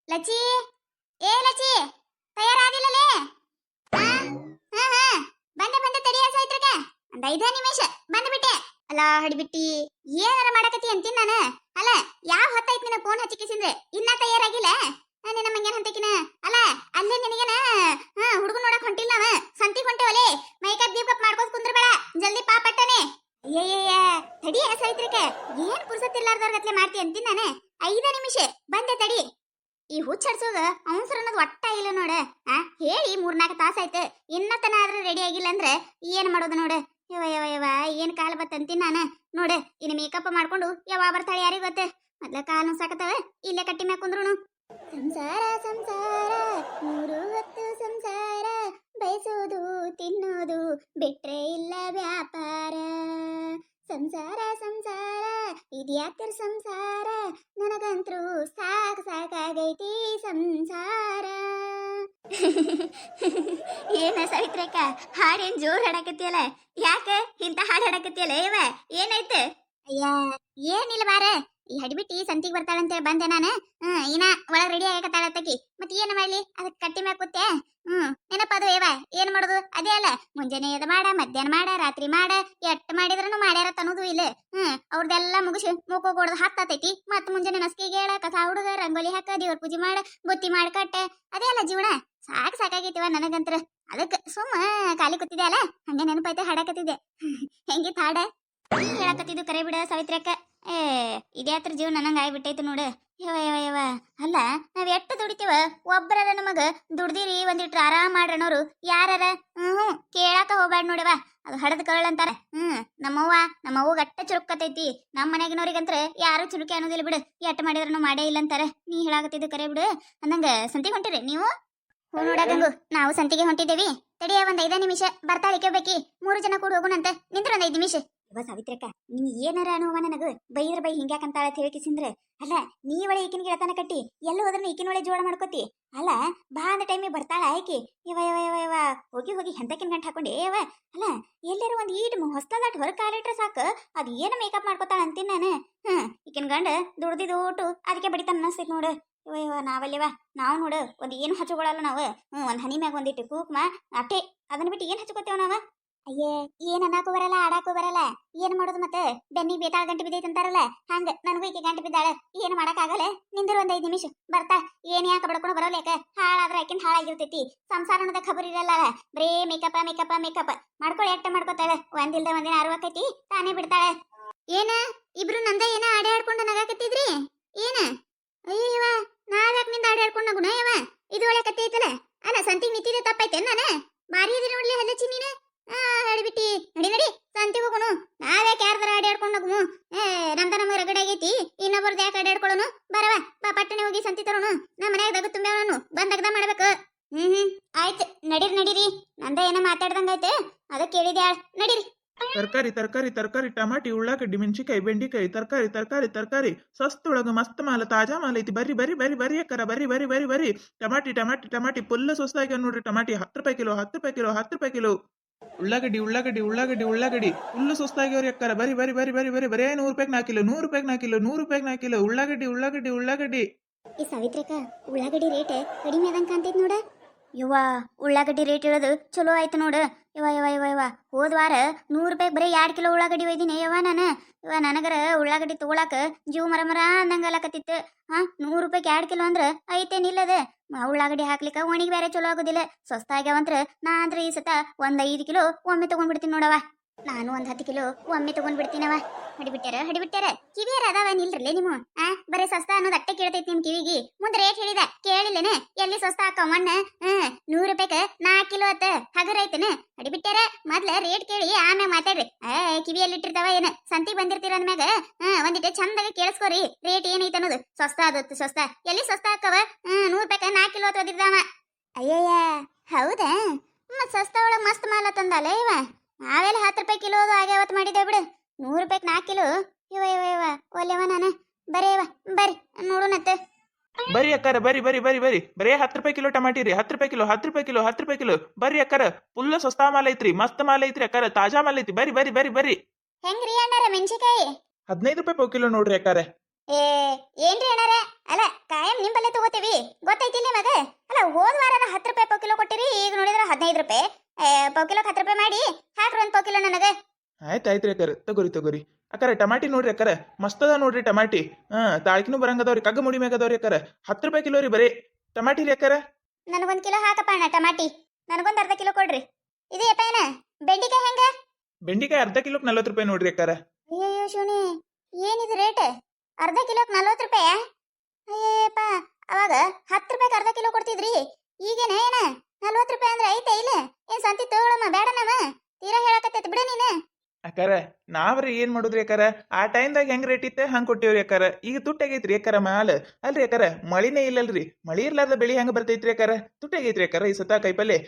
ಲಚ್ಚಿ, ಏ ಲಚ್ಚಿ, ತಯಾರಾಗಿಲ್ಲಲೇ? ಹಾ ಹಾ ಹಾ, ಬಂದೆ ಬಂದೆ, ತಡಿಯ ಸಾಯ್ತ್ರಕ ಒಂದ್ 5 ನಿಮಿಷ ಬಂದ್ಬಿಟ್ಟೆ. ಅಲ್ಲ ಹಡಿಬಿಟ್ಟಿ, ಏನಾರ ಮಾಡಕತ್ತಿ ಅಂತೀನಿ ನಾನು. ಅಲ್ಲ ಯಾವ ಹೊತ್ತಾಯ್ತು ನಿನ್ನ ಫೋನ್ ಹಚ್ಚಿಕಿಸಿದ್ರೆ ಇನ್ನ ತಯಾರಾಗಿಲ್ಲ? ನಿನ್ನ ಮಂಗೇನ್ ಹಂತಕಿನ ಅಲ್ಲ ಅಲ್ಲೇ ನಿನಗೇನ ಹುಡುಗ ನೋಡಕ್ ಹೊಂಟಿಲ್ಲ ನಾವ ಸಂತಿಗ್ ಹೊಂಟೇವಲೇ. ಮೈಕಪ್ ಗೀಕಪ್ ಮಾಡ್ಕೋತ ಕುಂದ್ರಬೇಡ, ಜಲ್ದಿ ಪಾಪಟ್ಟನೆ. ಅಯ್ಯಯ್ಯ ತಡಿ ಸಾಯ್ತ್ರಕ, ಏನ್ ಪುರ್ಸತ್ತಿಲ್ಲಾರ್ದವ್ರ ಗತ್ಲೆ ಮಾಡ್ತಿ ಅಂತೀನಿ ನಾನು. 5 ನಿಮಿಷ ಬಂದೆ ತಡಿ. ಈ ಹುಚ್ಚಡ್ಸೋದ ಅವಸರ ಅನ್ನೋದು ಒಟ್ಟ ಇಲ್ಲ ನೋಡ. ಹೇಳಿ 3-4 ತಾಸ ಆಯ್ತು, ಇನ್ನತನ ಆದ್ರೆ ರೆಡಿ ಆಗಿಲ್ಲ ಅಂದ್ರೆ ಏನ್ ಮಾಡೋದು ನೋಡ. ಯವ ಯವ ಯವ, ಏನ್ ಕಾಲ ಬತ್ತಂತೀನಿ ನಾನು ನೋಡ. ಇನ್ನು ಮೇಕಪ್ ಮಾಡ್ಕೊಂಡು ಯಾವಾಗ ಬರ್ತಾಳೆ ಯಾರಿಗ ಗೊತ್ತ. ಮೊದ್ಲ ಕಾಲ್ ನುಸಾಕತ್ತವ, ಇಲ್ಲೇ ಕಟ್ಟಿ ಮ್ಯಾಗ ಕುಂದ್ರುನು. ಸಂಸಾರ ಸಂಸಾರ 3 ಹೊತ್ತು ಸಂಸಾರ, ಬಯಸೋದು ತಿನ್ನೋದು ಬಿಟ್ರೆ ಇಲ್ಲ ವ್ಯಾಪಾರ. ಸಂಸಾರ ಸಂಸಾರ ಇದ್ಯಾಕರ್ ಸಂಸಾರ, ನನಗಂತ್ರು ಸಾಕಾಗೈತಿ ಸಂಸಾರ. ಏನ ಸಾವಿತ್ರಕ್ಕ, ಹಾಡೇನ್ ಜೋರ್ ಹಾಡಕತ್ತಿಯಲ್ಲ, ಯಾಕ ಇಂತ ಹಾಡು ಹಾಡಕತ್ತಿಯಲ್ಲ? ಇವ ಏನಾಯ್ತು? ಅಯ್ಯ ಏನಿಲ್ಲ ಬಾರ, ಈ ಹಡಿಬಿಟ್ಟಿ ಸಂತಿಗೆ ಬರ್ತಾಳಂತೇಳಿ ಬಂದೆ ನಾನು. ಇನ್ನ ಒಳಗ್ ರೆಡಿ ಆಗಕತ್ತಾಳತ್ತಕಿ, ಮತ್ ಏನ್ ಮಾಡ್ಲಿ, ಅದಕ್ಕೆ ಕಟ್ಟಿ ಮ್ಯಾಗ ಕೂತೆ. ನೆನಪದು ಏವ, ಏನ್ ಮಾಡೋದು ಅದೇ ಅಲ್ಲ. ಮುಂಜಾನೆ ಎದ್ ಮಾಡ, ಮಧ್ಯಾಹ್ನ ಮಾಡ, ರಾತ್ರಿ ಮಾಡ, ಎಟ್ ಮಾಡಿದ್ರನು ಮಾಡ್ಯಾರ ತನ್ನೋದು ಇಲ್ಲ. ಅವ್ರದೆಲ್ಲ ಮುಗಿಸಿ ಮೂಕೋಗೋಡ್ದು ಹಾಕ್ತೈತಿ. ಮತ್ ಮುಂಜಾನೆ ನಸ್ಕಿಗೆ ಹೇಳ, ಕಸ ಹುಡುಗ, ರಂಗೋಲಿ ಹಾಕ, ದೇವ್ರ ಪೂಜೆ ಮಾಡ, ಬುತ್ತಿ ಮಾಡಿ ಕಟ್ಟ, ಅದೇ ಅಲ್ಲ ಜೀವನ. ಸಾಕಾಗೈತಿವ ನನಗಂತ್ರ. ಅದಕ್ಕೆ ಸುಮ್ಮ ಖಾಲಿ ಕೂತಿದ್ದೆ ಅಲ್ಲ, ಹಂಗೆ ನೆನಪೈತೆ ಹಾಡಕತ್ತಿದ್ದೆ. ಹೆಂಗಿತ್ ಹಾಡ? ಹೇಳಕತ್ತಿದ್ದು ಕರೆ ಬಿಡ ಸಾವಿತ್ರಕ್ಕ. ಇದ್ಯಾತ್ರ ಜೀವನ ನನಂಗ ಆಗ್ಬಿಟ್ಟೈತಿ ನೋಡು. ಯವ ಯವ ಯವ, ಅಲ್ಲ ನಾವ್ ಎಷ್ಟು ದುಡಿತೀವ, ಒಬ್ಬರ ನಮಗ ದುಡ್ದಿರಿ ಒಂದಿಟ್ರು ಆರಾಮ್ ಮಾಡ್ರನೋರು ಯಾರಾರ? ಕೇಳಾಕ ಹೋಗ್ಬ್ಯಾಡ ನೋಡವ, ಅದು ಹಡದ್ ಕಳ್ಳ. ನಮ್ಮವ್ವ ಗಟ್ಟ ಚುರುಕತೈತಿ. ನಮ್ಮ ಮನೆಗಿನವ್ರಿಗಂತ್ರ ಯಾರು ಚುರುಕಿ ಅನ್ನೋದಿಲ್ಲ ಬಿಡು. ಎಟ್ಟ ಮಾಡಿದ್ರನು ಮಾಡೇ ಇಲ್ಲ ಅಂತಾರ. ನೀ ಹೇಳಾಕತ್ತಿದ್ದು ಕರೆ ಬಿಡು. ಅಂದಂಗ ಸಂತಿಗೆ ಹೊಂಟಿರಿ ನೀವು? ಹೂ ನೋಡಗಂಗು, ನಾವು ಸಂತಿಗೆ ಹೊಂಟಿದ್ದೇವಿ. ತಡಿಯ ಒಂದ್ 5 ನಿಮಿಷ ಬರ್ತಾಳಿಕೆ ಬೇಕಿ. 3 ಜನ ಕೂಡ ಹೋಗುಣಂತ. ನಿಂದ್ರ ಒಂದ್ 5 ನಿಮಿಷ. ಇವ ಸಾವಿತ್ರಕ್ಕ, ನೀ ಏನಾರ ಅನ್ನುವ ನನಗ ಬೈದ್ರ ಬೈ ಹಿಂಗ್ಯಾಕಂತಾಳ ಹೇಳಿಕಿಸಿಂದ್ರೆ. ಅಲ್ಲ ನೀವಳೆ ಈಕಿನ ಗೆಳತನ ಕಟ್ಟಿ ಎಲ್ಲ ಹೋದ್ರ ಈಕಿನೊಳೆ ಜೋಳ ಮಾಡ್ಕೋತಿ. ಅಲ್ಲ ಬಾ ಅಂದ ಟೈಮಿಗೆ ಬರ್ತಾಳ ಆಯ್ಕಿ. ಇವ ಇವ ಇವ ಇವ ಹೋಗಿ ಎಂತಕಿನ ಗಂಟು ಹಾಕೊಂಡೆ ಇವ. ಅಲ್ಲ ಎಲ್ಲರೂ ಒಂದ್ ಈಟ್ ಹೊಸ್ತದಾಟ್ ಹೊರ ಕಾಲಿಟ್ರೆ ಸಾಕು, ಅದ್ ಏನು ಮೇಕಪ್ ಮಾಡ್ಕೋತಾಳ ಅಂತೀನಿ ನಾನು. ಈಕಿನ ಗಂಡ ದುಡ್ದಿದ್ದು ಊಟು ಅದಕ್ಕೆ ಬಡಿತಾನ ಅನ್ನಿಸ್ತೈತಿ ನೋಡು. ಇವ ಇವ ನಾವಲ್ಲಿವ, ನಾವು ನೋಡು ಒಂದ್ ಏನು ಹಚ್ಕೊಳಲ್ಲ ನಾವು. ಒಂದ್ ಹನಿ ಮ್ಯಾಗ ಒಂದಿಟ್ಟು ಕುಕ್ಮ ಅಟ್ಟೆ, ಅದನ್ನ ಬಿಟ್ಟು ಏನ್ ಹಚ್ಕೋತೇವ ನಾವ? ಅಯ್ಯೇ ಏನ್ ಅನ್ನಕ್ಕೂ ಬರಲ್ಲ, ಆಡಾಕೂ ಬರಲ್ಲ. ಏನ್ ಮಾಡೋದು ಮತ್ತೆ? ಬೆನ್ನಿ ಬೇತಾಳ ಗಂಟು ಬಿದ್ದೈತೆ ಅಂತಾರಲ್ಲ, ಹಂಗ ನನಗೂ ಈಕೆ ಗಂಟು ಬಿದ್ದಾಳ. ಏನ್ ಮಾಡಕ್ ಆಗಲ್ಲ. ನಿಂದಿರು ಒಂದ್ 5 ನಿಮಿಷ ಬರ್ತಾ. ಏನ್ ಯಾಕೆ ಬಡ್ಕೊಂಡು ಬರೋಲ್ಯಾಕ? ಹಾಳಾದ್ರ ಆಕಿನ್ ಹಾಳಾಗಿರ್ತೈತಿ. ಸಂಸಾರ ಅನ್ನೋದ ಖಬರ್ ಇರಲ್ಲ. ಬರೇ ಮೇಕಪ್ ಮೇಕಪ್ ಮೇಕಪ್ ಮಾಡ್ಕೊಳ್ಳಿ, ಎಟ್ಟ ಮಾಡ್ಕೋತಾಳೆ. ಒಂದಿಲ್ದ ಒಂದಿನ ಅರ್ವಕೈತಿ, ತಾನೇ ಬಿಡ್ತಾಳೆ. ಏನ ಇಬ್ರು ನಂದ ಏನ ಆಡ್ಕೊಂಡು ನಗಾಕತ್ತಿದ್ರಿ? ಏನ ಅಯ್ಯವ, ನಾವ್ಯಾಕೆ ನಿಂದ ಆಡ್ಕೊಂಡು ನಗುನ? ಯವ ಇದು ಒಳ್ಳೆ ಕತ್ತೆ ಐತಲ್ಲ. ಅಲ್ಲ ಸಂತಿಗೆ ನಿಂತಿದೆ ತಪ್ಪೈತೆ ನಾನು? ಬಾರಿ ಇದಿ ನೋಡ್ಲಿ ಹಲ್ಲಚ್ಚಿ ನೀನು. ಹೇಳಿಬಿಟ್ಟಿ, ನಡಿ ನಡಿ ಸಂತಿ ಹೋಗುನು. ನಾವ್ಯಾಕೆ ಯಾರ್ದಾರ ಆಡ್ಕೊಂಡು ನಗುನು? ನಮ್ಗೆ ರಗಡ ಆಗೈತಿ, ಇನ್ನೊಬ್ಬರ್ದು ಯಾಕೆ ಆಡ್ಕೊಳ್ಳೋನು? ಬರವ ಬಾ, ಪಟ್ಟಣೆ ಹೋಗಿ ಸಂತಿ ತರೋನು. ನಮ್ಮ ಮನ್ಯಾಗ ದಗ ತುಂಬ್ಯಾವನು, ಬಂದಗದ ಮಾಡ್ಬೇಕು. ಆಯ್ತು ನಡೀರಿ. ನಂದ ಏನೋ ಮಾತಾಡ್ದಂಗೈತೆ, ಅದಕ್ಕೆ ಕೇಳಿದ್ಯಾಳ. ನಡೀರಿ. ತರಕಾರಿ ತರಕಾರಿ ತರಕಾರಿ ಟಮಾಟಿ, ಉಳ್ಳಾಗಡ್ಡಿ, ಮೆಣಸಿನಕಾಯಿ, ಬೆಂಡಿಕಾಯಿ, ತರಕಾರಿ ತರಕಾರಿ ತರಕಾರಿ ಸಸ್ತೊಳಗ ಮಸ್ತ್ ಮಾಲ, ತಾಜಾ ಮಾಲ ಐತಿ. ಬರ್ರಿ ಬರ್ರಿ ಬರ್ರಿ ಬರ್ರಿ ಅಕ್ಕರ, ಬರ್ರಿ ಬರ್ರಿ ಬರ್ರಿ ಬರ್ರಿ. ಟಮಾಟಿ ಟಮಾಟಿ ಟಮಾಟಿ ಫುಲ್ ಸೊಸ್ತಾಗ್ಯಾವ ನೋಡ್ರಿ. ಟಮಾಟಿ 10 ರೂಪಾಯಿ ಕಿಲೋ, 10 ರೂಪಾಯಿ ಕಿಲೋ, 10 ರೂಪಾಯಿ ಕಿಲೋ. ಉಳ್ಳಾಗಡ್ಡಿ ಉಳ್ಳಾಗಡ್ಡಿ ಉಳ್ಳಾಗಡ್ಡಿ ಉಳ್ಳಾಗಡ್ಡಿ ಫುಲ್ ಸೊಸ್ತಾಗ್ಯಾವ್ರಿ ಅಕ್ಕರ. ಬರ್ರಿ ಬರ್ರಿ ಬರ್ರಿ ಬರ್ರಿ ಬರ್ರಿ. ಬರೇ 100 ರೂಪಾಯಿಗೆ 4 ಕಿಲೋ, 100 ರೂಪಾಯಿಗೆ 4 ಕಿಲೋ, 100 ರೂಪಾಯಿಗೆ 4 ಕಿಲೋ ಉಳ್ಳಾಗಡ್ಡಿ ಉಳ್ಳಾಗಡ್ಡಿ ಉಳ್ಳಾಗಡ್ಡಿ. ಈ ಸಾವಿತ್ರಕ್ಕ, ಉಳ್ಳಾಗಡ್ಡಿ ರೇಟ್ ಕಡಿಮೆ ಆದಂಗ ಕಾಣ್ತೈತಿ ನೋಡ. ಯವ್ವ, ಉಳ್ಳಾಗಡ್ಡಿ ರೇಟ್ ಇರೋದು ಚಲೋ ಆಯ್ತು ನೋಡು. ಯವ ಹೋದ ವಾರ 100 ರೂಪಾಯಿಗೆ ಬರೀ 2 ಕಿಲೋ ಉಳ್ಳಾಗಡ್ಡಿ ಒಯ್ದಿನಿ ಯವ್ವ ನಾನು. ನನಗರ ಉಳ್ಳಾಗಡ್ಡಿ ತಗೊಳಕ ಜೀವ ಮರ ಅಂದಂಗಲಕತ್ತಿತ್ತು. 100 ರೂಪಾಯಿಗೆ 2 ಕಿಲೋ ಅಂದ್ರ ಐತೇನಿಲ್ಲದ. ಉಳ್ಳಾಗಡ್ಡಿ ಹಾಕ್ಲಿಕ್ಕ ಒಣಿಗೆ ಬೇರೆ ಚಲೋ ಆಗೋದಿಲ್ಲ. ಸ್ವಸ್ತ ಆಗ್ಯಾವಂತ್ರ ನಾ ಅಂದ್ರೆ ಈ ಸತ ಒಂದ್ 5 ಕಿಲೋ ಒಮ್ಮೆ ತಗೊಂಡ್ಬಿಡ್ತೀನಿ ನೋಡವ. ನಾನು ಒಂದ್ 10 ಕಿಲೋ ಒಮ್ಮೆ ತಗೊಂಡ್ಬಿಡ್ತೀನವ. ಹಡಿಬಿಟ್ಟಾರ ಕಿವಿಯಾರ ಅದಾವ ನಿಲ್ರಲ್ಲೇ ನೀವು. ಬರೀ ಸಸ್ತ ಅನ್ನೋದು ಅಟ್ಟೆ ಕೇಳ್ತೈತಿ ನಿಮ್ ಕಿವಿಗಿ. ಮುಂದೆ ರೇಟ್ ಹೇಳಿದ ಕೇಳಿಲ್ಲೇನೆ? ಎಲ್ಲಿ ಸಸ್ತ ಹಾಕ ಮಣ್ಣ? 100 ರೂಪಾಯಿಗೆ 4 ಕಿಲೋ ಅತ್ತ ಹಗರೈತನ? ಹಡಿಬಿಟ್ಟಾರ ಮೊದ್ಲ ರೇಟ್ ಕೇಳಿ ಆಮ್ಯಾಗ ಮಾತಾಡ್ರಿ. ಕಿವಿಯಲ್ಲಿಟ್ಟಿರ್ತಾವ ಏನ? ಸಂತಿ ಬಂದಿರ್ತೀರ ಅಂದ್ಮ್ಯಾಗ ಒಂದಿಟ್ಟು ಚಂದಾಗ ಕೇಳಿಸ್ಕೋರಿ ರೇಟ್ ಏನೈತೆ ಅನ್ನೋದು. ಸ್ವಸ್ತ ಅದತ್ತು ಸ್ವಸ್ತ ಎಲ್ಲಿ ಸ್ವಸ್ತ ಹಾಕವ? 100 ರೂಪಾಯಿಗೆ 4 ಕಿಲೋ ಓದಿರ್ದಾವ. ಅಯ್ಯಯ್ಯ ಹೌದಾ? ಮತ್ ಸಸ್ತ ಒಳಗ್ ಮಸ್ತ್ ಮಾಲ ತಂದಲ್ಲ ಇವ. ನಾವೆಲ್ಲ 10 ರೂಪಾಯಿ ಕಿಲೋ ಆಗ್ಯಾವತ್ ಮಾಡಿದ್ದೆ ಬಿಡು. 100 ರೂಪಾಯಿಗೆ 4 ಕಿಲೋ ಇವ ಒಲ್ಲೆವ ನಾನು. ಬರೇವ ಬರ್ರಿ ನೋಡೋಣತ್ತೆ. ಬರ್ರಿ ಅಕ್ಕಾರ, ಬರ್ರಿ ಬರ್ರಿ ಬರ್ರಿ ಬರ್ರಿ. ಬರೇ 10 ರೂಪಾಯಿ ಕಿಲೋ ಟಮಾಟಿ ರೀ. 10 ರೂಪಾಯಿ ಕಿಲೋ, 10 ರೂಪಾಯಿ ಕಿಲೋ, 10 ರೂಪಾಯಿ ಕಿಲೋ. ಬರ್ರಿ ಅಕ್ಕಾರ, ಫುಲ್ ಸಸ್ತಾ ಮಾಲ್ ಐತ್ರಿ, ಮಸ್ತ್ ಮಾಲ್ ಐತ್ರಿ ಅಕ್ಕಾರ, ತಾಜಾ ಮಾಲ್ ಐತಿ. ಬರ್ರಿ ಬರ್ರಿ ಬರ್ರಿ ಬರ್ರಿ. ಹೆಂಗ್ರಿ ಅಣ್ಣಾರ ಮೆಣಸಿಕಾಯಿ? 15 ರೂಪಾಯಿ ಪಾವ್ ಕಿಲೋ ನೋಡ್ರಿ ಅಕ್ಕಾರ. ಏನ್ರಿ ಅಣ್ಣಾರ? ಅಲ್ಲ ಕಾಯಂ ನಿಂಬಲ್ಲೇ ತಗೋತೀವಿ, ಪಾವ್ ಕಿಲೋ 10 ರೂಪಾಯಿ ಮಾಡಿ ಹಾಕ್ರಿ ಒಂದು ಪಾವ್ ಕಿಲೋ ನನಗೆ. ಆಯ್ತು ಅಕ್ಕಾರ ತಗೋರಿ ಅಕ್ಕಾರ ಟಮಾಟಿ ನೋಡ್ರಿ ಅಕ್ಕಾರ ಮಸ್ತ್ ಅದ ನೋಡ್ರಿ ಟಮಾಟಿ ತಾಳ್ಕಿನೂ ಬರಂಗದವ್ರಿ ಕಗ್ಗ ಮುಡಿ ಮ್ಯಾಗದವ್ರಿ ಅಕ್ಕಾರ 10 ರೂಪಾಯಿ ಕಿಲೋ ರೀ ಬರೀ ಟಮಾಟಿ ರೀ ಅಕ್ಕಾರ. ನನಗೊಂದು ಕಿಲೋ ಹಾಕಪ್ಪ ಅಣ್ಣ ಟಮಾಟಿ. ನನಗೊಂದು ಅರ್ಧ ಕಿಲೋ ಕೊಡ್ರಿ. ಇದೆಯಪ್ಪ ಏನ ಬೆಂಡಿಕಾಯಿ ಹೆಂಗ? ಬೆಂಡಿಕಾಯಿ ಅರ್ಧ ಕಿಲೋಕ್ 40 ರೂಪಾಯಿ ನೋಡ್ರಿ ಅಕ್ಕಾರ. ಅಯ್ಯೋ ಶಿವನಿ, ಏನಿದು ರೇಟ್? ಅರ್ಧ ಕಿಲೋಕ್ 40 ರೂಪಾಯಿ? ಅಯ್ಯಪ್ಪ, ಅವಾಗ 10 ರೂಪಾಯಿಗೆ ಅರ್ಧ ಕಿಲೋ ಕೊಡ್ತಿದ್ರಿ, ಈಗೇನ ಏನ 40 ರೂಪಾಯಿ ಅಂದ್ರೆ ಐತೆ ಇಲ್ಲ? ಏನ್ ಸಂತಿ ತಗೊಳಮ್ಮ ಬೇಡ ನಮ್ಮ ತೀರಾ ಹೇಳಕತ್ತೈತಿ ಬಿಡ ನೀನು. ಅಕ್ಕಾರ ನಾವ್ರಿ ಏನ್ ಮಾಡುದ್ರಿ ಅಕ್ಕಾರ, ಆ ಟೈಮ್ದಾಗ ಹೆಂಗ್ ರೇಟ್ ಇತ್ತೆ ಹಂಗ್ ಕೊಟ್ಟಿವ್ರಿ ಅಕ್ಕಾರ. ಈಗ ತುಟ್ಟಾಗೈತ್ರಿ ಅಕ್ಕಾರ ಮಾಲ್. ಅಲ್ರಿ ಅಕ್ಕಾರ ಮಳಿನೇ ಇಲ್ಲಲ್ರಿ, ಮಳಿ ಇರ್ಲಾರ್ದ ಬೆಳಿ ಹೆಂಗ ಬರ್ತೈತ್ರಿ ಅಕ್ಕಾರ. ತುಟ್ಟಾಗೈತ್ರಿ ಅಕ್ಕಾರ ಈ ಸತ ಕೈಪಲ್ಲೆ.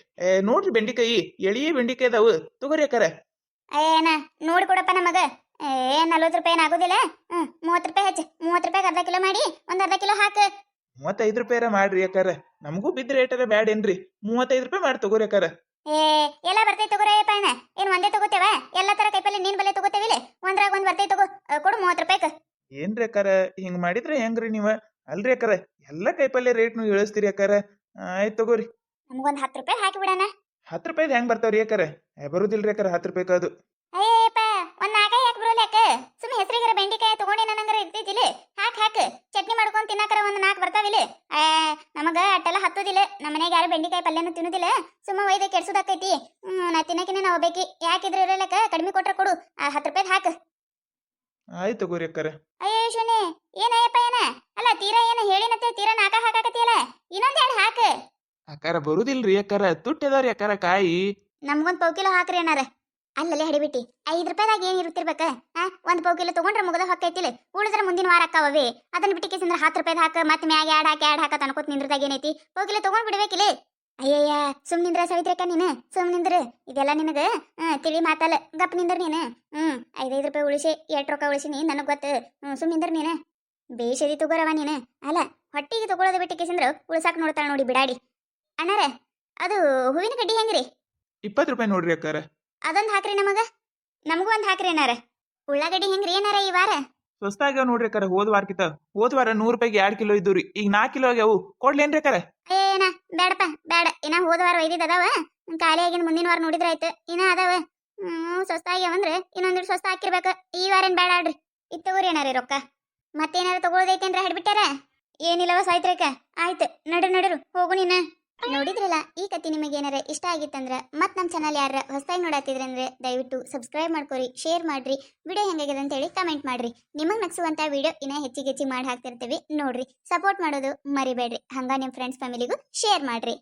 ನೋಡ್ರಿ ಬೆಂಡಿಕಾಯಿ ಎಳಿ ಬೆಂಡಿಕಾಯಿ ಅದಾವು ತಗೋರಿ ಅಕ್ಕಾರ. ಏನ ನೋಡಿ ಕೊಡಪ್ಪ ನಮಗ. 40 ರೂಪಾಯಿ ಏನ್ ಆಗುದಿಲ್ಲ. 30 ರೂಪಾಯಿ ಹೆಚ್ಚು, 30 ರೂಪಾಯಿಗೆ ಅರ್ಧ ಕಿಲೋ ಮಾಡಿ ಒಂದ್ ಅರ್ಧ ಕಿಲೋ ಹಾಕ. 35 ರೂಪಾಯಿ ಮಾಡ್ರಿ ಅಕ್ಕಾರ, ನಮಗೂ ಬಿದ್ದ ರೇಟರ ಬ್ಯಾಡೇನ್ರಿ. 35 ರೂಪಾಯಿ ಮಾಡಿ ತಗೋರಿ ಅಕ್ಕಾರ. ಎಲ್ಲ ಬರ್ತೈತಿ ತಗೋರಯ್ಯಪ್ಪ ಅಣ್ಣ. ಏನ್ ಒಂದೇ ತಗೋತೇವ? ಎಲ್ಲಾ ತರ ಕೈಪಲ್ಲೆ ನೀನ್ ಬಲೆ ತಗೋತೇವಿಲ್ಲ, ಒಂದ್ರಾಗ ಒಂದ್ ಬರ್ತೈತಿ ತಗೋ. ಕೊಡು 30 ರೂಪಾಯಿಕ. ಏನ್ರಿ ಅಕ್ಕಾರ ಹಿಂಗ್ ಮಾಡಿದ್ರೆ ಹೆಂಗ್ರಿ ನೀವ? ಅಲ್ರಿ ಅಕ್ಕಾರ ಎಲ್ಲಾ ಕೈಪಲ್ಲೆ ರೇಟ್ನು ಇಳಿಸ್ತೀರಿ ಅಕ್ಕಾರ. ಆಯ್ತು ತಗೋರಿ. ನಮಗೊಂದ್ 10 ರೂಪಾಯಿ ಹಾಕಿ ಬಿಡಣ. 10 ರೂಪಾಯಿ ಹೆಂಗ್ ಬರ್ತಾವ್ರಿ ಅಕ್ಕಾರ? ಬರುದಿಲ್ರಿ ಅಕ್ಕಾರ 10 ರೂಪಾಯಿ ಅದು. ಅಯ್ಯಪ್ಪ, ಒಂದ್ 4 ಹಾಕಿ ಬರೋಲ್ಲ ಯಾಕ? ಸುಮ್ಮನೆ ಹೆಸರಿಗರ ಬೆಂಡಿಕಾಯಿ ತಗೊಂಡಿ ನನಂಗರ ಇರ್ತೈತಿಲ್ಲ. ಹಾಕ್ ಚಟ್ನಿ ಮಾಡ್ಕೊಂಡ್ ತಿನ್ನಾಕರ ಒಂದ್ 4 ಬರ್ತಾವಿಲ್ಲ. ನಮಗ ಅಟ್ಟೆಲ್ಲ ಹತ್ತೋದಿಲ್ಲ. ನಮ್ಮ ಮನೆಗೆ ಯಾರು ಬೆಂಡಿಕಾಯಿ ಪಲ್ಯನೂ ತಿನ್ನುದಿಲ್ಲ. ಸುಮ್ಮ ಒಯ್ದೆ ಕೆಡ್ಸೋದಾಕೈತಿ. ನಾ ತಿನ್ನಕಿನ ನಾವು ಬೇಕಿ. ಯಾಕಿದ್ರೆ ಇರಲಕ್ಕ ಕಡಿಮೆ ಕೊಟ್ರ ಕೊಡು. 10 ರೂಪಾಯಿ ಹಾಕ. ಆಯ್ತು ತಗೋರಿ ಅಕ್ಕಾರ. ಅಯ್ಯೋ ಶೂನಿ, ಏನಯ್ಯಪ್ಪ ಏನ? ಅಲ್ಲ ತೀರಾ ಏನ ಹೇಳಿನತ್ತೆ ತೀರಾ 4 ಹಾಕಾಕತಿಯಲ್ಲ, ಇನ್ನೊಂದೆರಡು ಹಾಕ. ಅಕ್ಕಾರ ಬರುದಿಲ್ರಿ ಅಕ್ಕಾರ, ತುಟ್ಟಿದಾವ್ರಿ ಅಕ್ಕಾರ ಕಾಯಿ. ನಮ್ಗೊಂದ್ ಪಾವ್ ಕಿಲೋ ಹಾಕ್ರಿ ಅಣ್ಣಾರ. ಅಲ್ಲಲ್ಲಿ ಹಡಿಬಿಟ್ಟಿ 5 ರೂಪಾಯಿದಾಗ ಏನ್ ಇರುತ್ತಿರ್ಬೇಕ? ಒಂದ್ ಪಾವ್ ಕಿಲೋ ತಗೊಂಡ್ರೆ ಮುಗದ ಹೊಕ್ಕೈತಿಲ್ಲ. ಉಳಿದ್ರೆ ಮುಂದಿನ ವಾರ ಅಕ್ಕಾವೇ. ಅದನ್ನ ಬಿಟ್ಟಿಕೆ ಸಿಂದ್ರ 10 ರೂಪಾಯಿ ಹಾಕ, ಮತ್ತೆ ಮ್ಯಾಗ ಆಡ್ ಹಾಕ ಅನ್ಕೋತ ನಿಂದ್ರದಾಗ ಏನೈತಿ? ಪಾವ್ ಕಿಲೋ ತಗೊಂಡ್ ಬಿಡ್ಬೇಕಿಲ್ಲ. ಅಯ್ಯಯ್ಯ, ಸುಮ್ ನಿಂದ್ರ ಸವಿತ್ರಕ್ಕ ನೀನು, ಸುಮ್ ನಿಂದ್ರ. ಇದೆಲ್ಲ ನಿನಗ ತಿಳಿ ಮಾತಲ್ಲ. ಗಪ್ ನಿಂದ್ರ ನೀನು. 5 ರೂಪಾಯಿ ಉಳಿಸಿ 8 ರೊಕ್ಕ ಉಳಿಸಿನಿ ನನಗ್ ಗೊತ್ತು. ಸುಮ್ ನಿಂದ್ರ ನೀನು. ಬೇಷದಿ ತಗೋರವ ನೀನು. ಅಲ್ಲ, ಹೊಟ್ಟಿಗೆ ತಗೊಳ್ಳೋದು ಬಿಟ್ಟಿಕೆ ಸಿಂದ್ರ ಉಳ್ಸಾಕ್ ನೋಡ್ತಾಳ ನೋಡಿ ಬಿಡಾಡಿ. ಅಣ್ಣಾರ, ಅದು ಹೂವಿನ ಕಡ್ಡಿ ಹೆಂಗ್ರಿ? 20 ರೂಪಾಯಿ ನೋಡ್ರಿ ಅಕ್ಕಾರ. ಅದೊಂದ್ ಹಾಕ್ರಿ ನಮಗ. ನಮಗೂ ಒಂದ್ ಹಾಕ್ರಿ ಅಣ್ಣಾರ. ಉಳ್ಳಾಗಡ್ಡಿ ಹೆಂಗ್ರಿ ಏನಾರ ಈ ವಾರ? ಸ್ವಸ್ತ ಆಗ್ಯಾವ ನೋಡ್ರಿ ಅಕ್ಕಾರ. ಹೋದ ವಾರಕ್ಕಿಂತ ಹೋದ ವಾರ 100 ರೂಪಾಯಿಗೆ 2 ಕಿಲೋ ಇದ್ದವ್ರಿ, ಈಗ 4 ಕಿಲೋ ಆಗ್ಯಾವು. ಕೊಡ್ಲೇನ್ರಿ ಅಕ್ಕಾರ? ಏನ ಬೇಡಪ್ಪ ಬೇಡ. ಇನ್ನ ಹೋದ ವಾರ ಒಯ್ದಿದ್ ಅದಾವ, ಖಾಲಿ ಆಗಿನ ಮುಂದಿನ ವಾರ ನೋಡಿದ್ರ ಆಯ್ತು. ಇನ್ನ ಅದಾವ. ಸ್ವಸ್ತ ಆಗ್ಯಾವಂದ್ರೆ ಇನ್ನೊಂದಿಟ್ಟು ಸ್ವಸ್ತ ಹಾಕಿರ್ಬೇಕ. ಈ ವಾರ ಏನ್ ಬೇಡ ಆಡ್ರಿ. ಇದ್ ತಗೋರಿ ಅಣ್ಣಾರಿ ರೊಕ್ಕ. ಮತ್ತೇನಾರ ತಗೊಳ್ಳೋದೈತೇನ್ರ ಹಿಡ್ಬಿಟ್ಟಾರ? ಏನಿಲ್ಲವ ಸಾಯ್ತ್ರಕ್ಕ. ಆಯ್ತು ನಡ್ರು ಹೋಗು ನೀನ. ನೋಡಿದ್ರಲ್ಲ, ಈ ಕತೆ ನಿಮಗೆ ಏನಾರ ಇಷ್ಟ ಆಗಿತ್ತಂದ್ರ ಮತ್ ನಮ್ಮ ಚಾನಲ್ ಯಾರ ಹೊಸದಾಗಿ ನೋಡಾತಿದ್ರೆ ಅಂದ್ರೆ ದಯವಿಟ್ಟು ಸಬ್ಸ್ಕ್ರೈಬ್ ಮಾಡ್ಕೊರಿ, ಶೇರ್ ಮಾಡ್ರಿ, ವಿಡಿಯೋ ಹೆಂಗಾಗಿದೆ ಅಂತ ಹೇಳಿ ಕಮೆಂಟ್ ಮಾಡ್ರಿ. ನಿಮಗೆ ನಕ್ಸುವಂತ ವಿಡಿಯೋ ಇನ್ನ ಹೆಚ್ಚಿಗೆ ಮಾಡಿ ಹಾಕ್ತಿರ್ತೀವಿ ನೋಡ್ರಿ. ಸಪೋರ್ಟ್ ಮಾಡೋದು ಮರಿಬೇಡ್ರಿ. ಹಂಗ ನಿಮ್ಮ ಫ್ರೆಂಡ್ಸ್ ಫ್ಯಾಮಿಲಿಗೂ ಶೇರ್ ಮಾಡ್ರಿ.